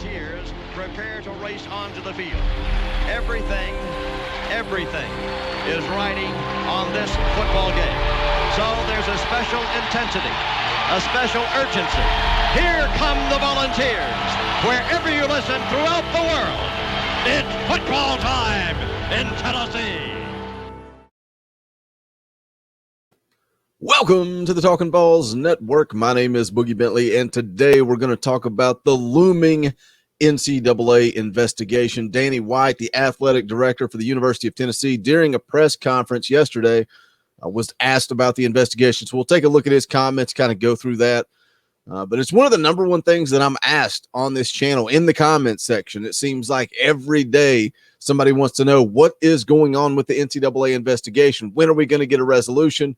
volunteers prepare to race onto the field. Everything is riding on this football game. So there's a special intensity, a special urgency. Here come the volunteers. Wherever you listen throughout the world, it's football time in Tennessee. Welcome to the Talkin' Balls Network. My name is Boogie Bentley, and today we're going to talk about the looming NCAA investigation. Danny White, the athletic director for the University of Tennessee, during a press conference yesterday, was asked about the investigation. So we'll take a look at his comments, kind of go through that. But it's one of the number one things that I'm asked on this channel in the comments section. It seems like every day somebody wants to know what is going on with the NCAA investigation. When are we going to get a resolution?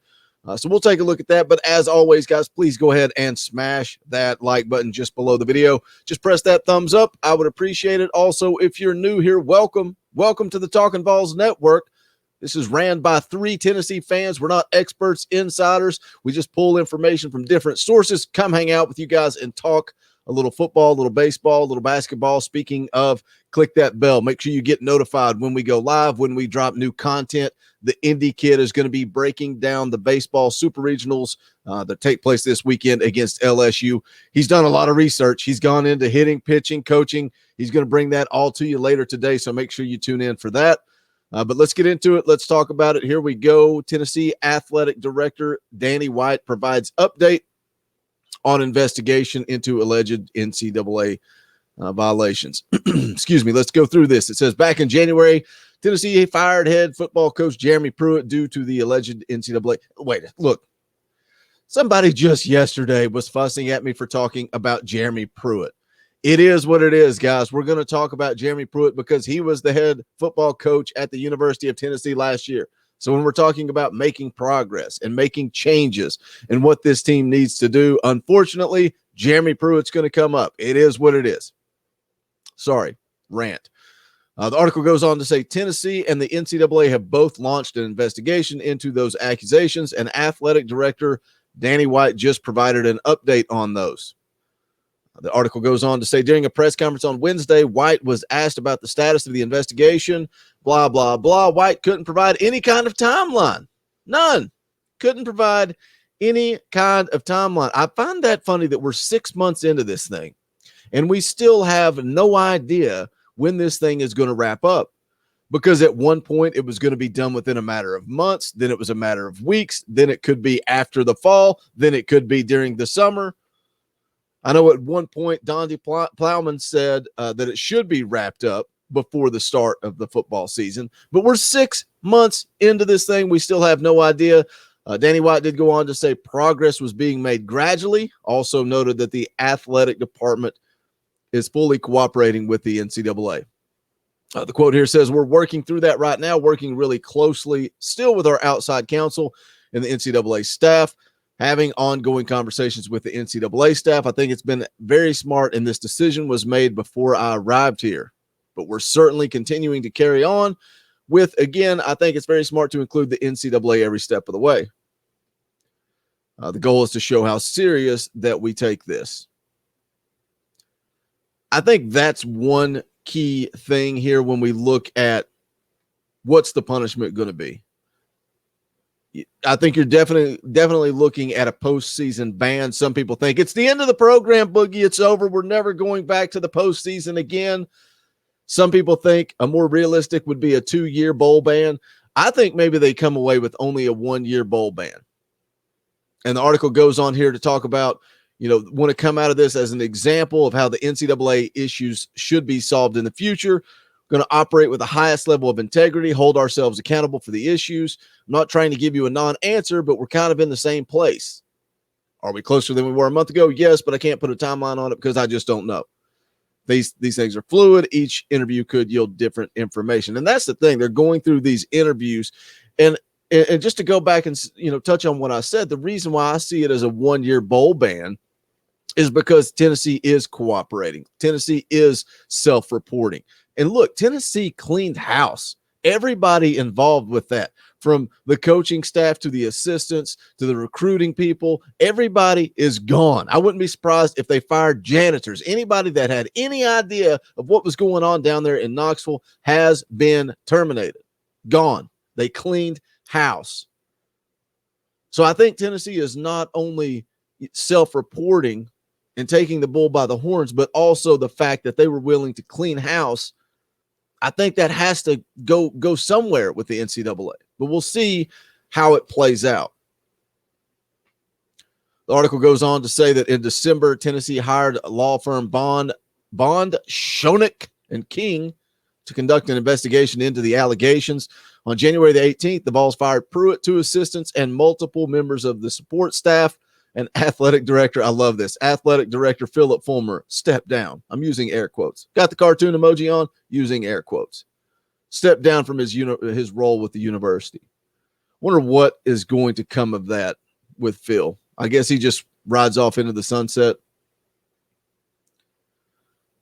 So we'll take a look at that. But as always, guys, please go ahead and smash that like button just below the video. Just press that thumbs up. I would appreciate it. Also, if you're new here, welcome. Welcome to the Talkin' Balls Network. This is ran by 3 Tennessee fans. We're not experts, insiders. We just pull information from different sources. Come hang out with you guys and talk a little football, a little baseball, a little basketball. Speaking of, click that bell. Make sure you get notified when we go live, when we drop new content. The Indy Kid is going to be breaking down the baseball super regionals that take place this weekend against LSU. He's done a lot of research. He's gone into hitting, pitching, coaching. He's going to bring that all to you later today, so make sure you tune in for that. But let's get into it. Let's talk about it. Here we go. Tennessee Athletic Director Danny White provides update on investigation into alleged NCAA violations. Excuse me. Let's go through this. It says back in January, Tennessee fired head football coach Jeremy Pruitt due to the alleged NCAA. Wait, look. Somebody just yesterday was fussing at me for talking about Jeremy Pruitt. It is what it is, guys. We're going to talk about Jeremy Pruitt because he was the head football coach at the University of Tennessee last year. So when we're talking about making progress and making changes and what this team needs to do, unfortunately, Jeremy Pruitt's going to come up. It is what it is. Sorry, rant. The article goes on to say Tennessee and the NCAA have both launched an investigation into those accusations, and athletic director Danny White just provided an update on those. The article goes on to say during a press conference on Wednesday, White was asked about the status of the investigation, blah, blah, blah. White couldn't provide any kind of timeline. None. Couldn't provide any kind of timeline. I find that funny that we're 6 months into this thing, and we still have no idea when this thing is going to wrap up, because at one point it was going to be done within a matter of months. Then it was a matter of weeks. Then it could be after the fall. Then it could be during the summer. I know at one point Donde Plowman said that it should be wrapped up before the start of the football season, but we're 6 months into this thing. We still have no idea. Danny White did go on to say progress was being made gradually. Also noted that the athletic department is fully cooperating with the NCAA. The quote here says, we're working through that right now, working really closely still with our outside counsel and the NCAA staff, having ongoing conversations with the NCAA staff. I think it's been very smart, and this decision was made before I arrived here. But we're certainly continuing to carry on with, again, I think it's very smart to include the NCAA every step of the way. The goal is to show how serious that we take this. I think that's one key thing here when we look at what's the punishment going to be. I think you're definitely looking at a postseason ban. Some people think it's the end of the program, Boogie. It's over. We're never going back to the postseason again. Some people think a more realistic would be a 2-year bowl ban. I think maybe they come away with only a 1-year bowl ban. And the article goes on here to talk about, want to come out of this as an example of how the NCAA issues should be solved in the future. Going to operate with the highest level of integrity, hold ourselves accountable for the issues. I'm not trying to give you a non-answer, but we're kind of in the same place. Are we closer than we were a month ago? Yes, but I can't put a timeline on it because I just don't know. These things are fluid. Each interview could yield different information. And that's the thing. They're going through these interviews. And just to go back and touch on what I said, the reason why I see it as a 1-year bowl ban is because Tennessee is cooperating. Tennessee is self-reporting. And look, Tennessee cleaned house. Everybody involved with that, from the coaching staff to the assistants to the recruiting people. Everybody is gone. I wouldn't be surprised if they fired janitors. Anybody that had any idea of what was going on down there in Knoxville has been terminated. Gone. They cleaned house. So I think Tennessee is not only self-reporting and taking the bull by the horns, but also the fact that they were willing to clean house. I think that has to go somewhere with the NCAA, but we'll see how it plays out. The article goes on to say that in December, Tennessee hired a law firm Bond, Schoeneck, and King to conduct an investigation into the allegations. On January the 18th, the Vols fired Pruitt, 2 assistants, and multiple members of the support staff. And athletic director, I love this, athletic director Philip Fulmer stepped down. I'm using air quotes. Got the cartoon emoji on, using air quotes. Stepped down from his role with the university. Wonder what is going to come of that with Phil. I guess he just rides off into the sunset.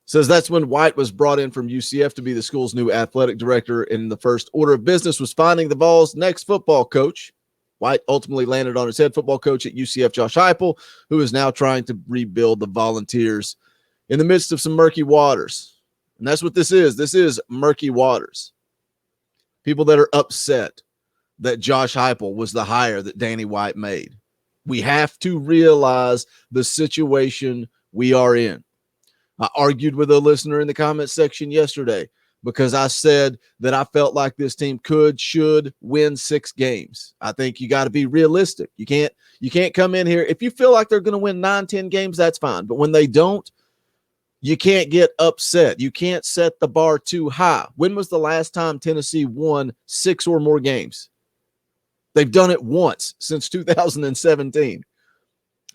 Says that's when White was brought in from UCF to be the school's new athletic director, and the first order of business was finding the Vols' next football coach. White ultimately landed on his head football coach at UCF, Josh Heupel, who is now trying to rebuild the Volunteers in the midst of some murky waters. And that's what this is. This is murky waters. People that are upset that Josh Heupel was the hire that Danny White made. We have to realize the situation we are in. I argued with a listener in the comment section yesterday because I said that I felt like this team should win 6 games. I think you got to be realistic. You can't come in here. If you feel like they're going to win 9, 10 games, that's fine. But when they don't, you can't get upset. You can't set the bar too high. When was the last time Tennessee won 6 or more games? They've done it once since 2017.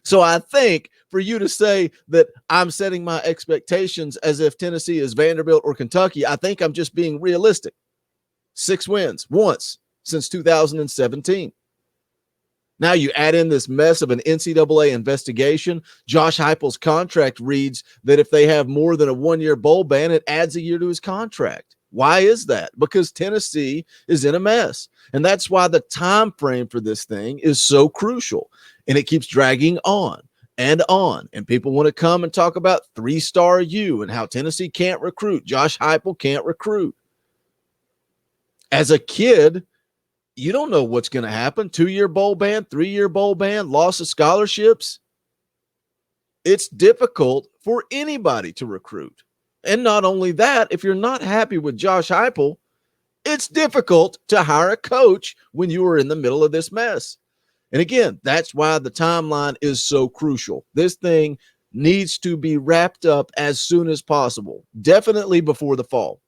So I think for you to say that I'm setting my expectations as if Tennessee is Vanderbilt or Kentucky, I think I'm just being realistic. 6 wins once since 2017. Now you add in this mess of an NCAA investigation. Josh Heupel's contract reads that if they have more than a 1-year bowl ban, it adds a year to his contract. Why is that? Because Tennessee is in a mess. And that's why the time frame for this thing is so crucial. And it keeps dragging on. And people want to come and talk about 3-star U and how Tennessee can't recruit. Josh Heupel can't recruit. As a kid, you don't know what's going to happen. 2-year bowl ban, 3-year bowl ban, loss of scholarships. It's difficult for anybody to recruit. And not only that, if you're not happy with Josh Heupel, it's difficult to hire a coach when you are in the middle of this mess. And again, that's why the timeline is so crucial. This thing needs to be wrapped up as soon as possible, definitely before the fall.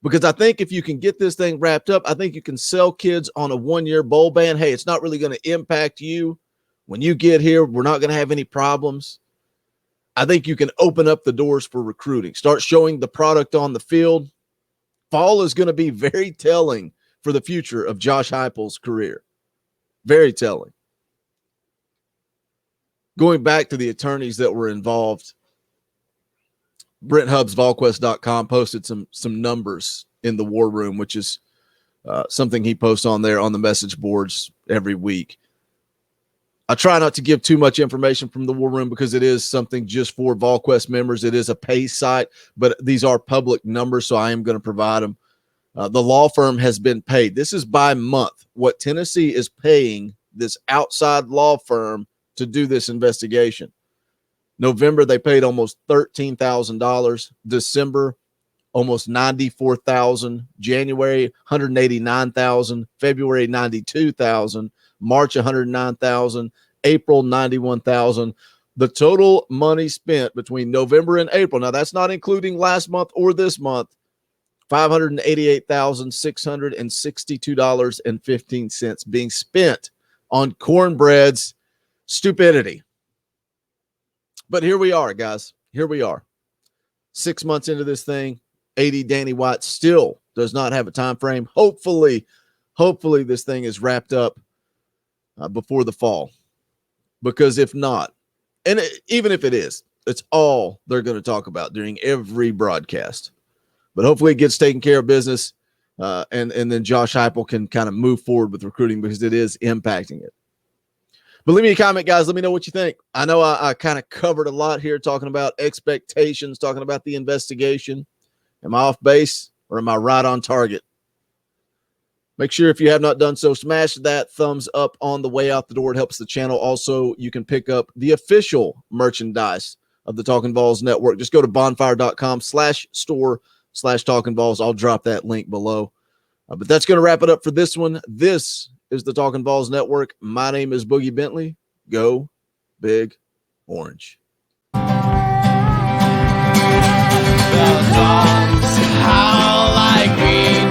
Because I think if you can get this thing wrapped up, I think you can sell kids on a 1-year bowl ban. Hey, it's not really going to impact you. When you get here, we're not going to have any problems. I think you can open up the doors for recruiting. Start showing the product on the field. Fall is going to be very telling for the future of Josh Heupel's career. Very telling. Going back to the attorneys that were involved, Brent Hubbs, VolQuest.com, posted some numbers in the war room, which is something he posts on there on the message boards every week. I try not to give too much information from the war room because it is something just for VolQuest members. It is a pay site, but these are public numbers, so I am going to provide them. The law firm has been paid. This is by month. What Tennessee is paying this outside law firm to do this investigation. November, they paid almost $13,000. December, almost $94,000. January, $189,000. February, $92,000. March, $109,000. April, $91,000. The total money spent between November and April, now that's not including last month or this month, $588,662.15 being spent on cornbread's stupidity. But here we are, guys. Here we are. 6 months into this thing, AD Danny White still does not have a time frame. Hopefully this thing is wrapped up before the fall. Because if not, and even if it is, it's all they're going to talk about during every broadcast. But hopefully it gets taken care of business and then Josh Heupel can kind of move forward with recruiting because it is impacting it. But leave me a comment, guys. Let me know what you think. I know I kind of covered a lot here talking about expectations, talking about the investigation. Am I off base or am I right on target? Make sure if you have not done so, smash that thumbs up on the way out the door. It helps the channel. Also, you can pick up the official merchandise of the Talkin' VAWLS Network. Just go to bonfire.com/store/Talkin' VAWLS. I'll drop that link below. But that's going to wrap it up for this one. This is the Talkin' VAWLS Network. My name is Boogie Bentley. Go Big Orange. The songs howl like me,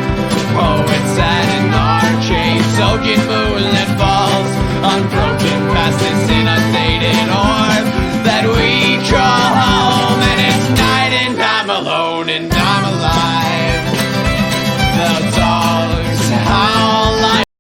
poets sat in arcade, soaking moonlit falls, unbroken past this inundated orb that we draw